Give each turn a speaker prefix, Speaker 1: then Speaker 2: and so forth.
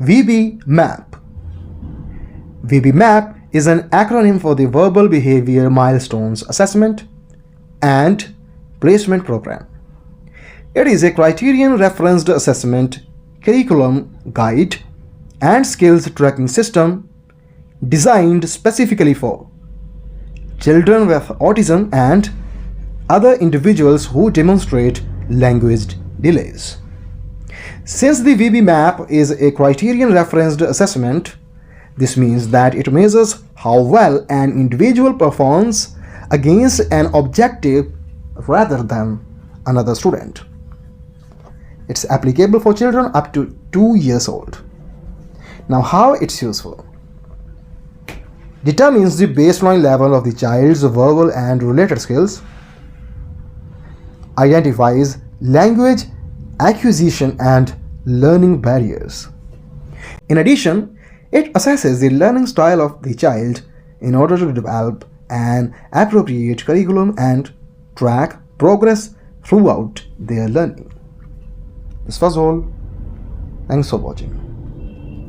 Speaker 1: VB-MAPP. VB-MAPP is an acronym for the Verbal Behavior Milestones Assessment and Placement Program. It is a criterion-referenced assessment, curriculum, guide, and skills tracking system designed specifically for children with autism and other individuals who demonstrate language delays. Since the VB-MAPP is a criterion-referenced assessment, this means that it measures how well an individual performs against an objective rather than another student. It's applicable for children up to 2 years old. Now, how it's useful? Determines the baseline level of the child's verbal and related skills. Identifies language acquisition and learning barriers. In addition, it assesses the learning style of the child in order to develop an appropriate curriculum and track progress throughout their learning. This was all. Thanks for watching.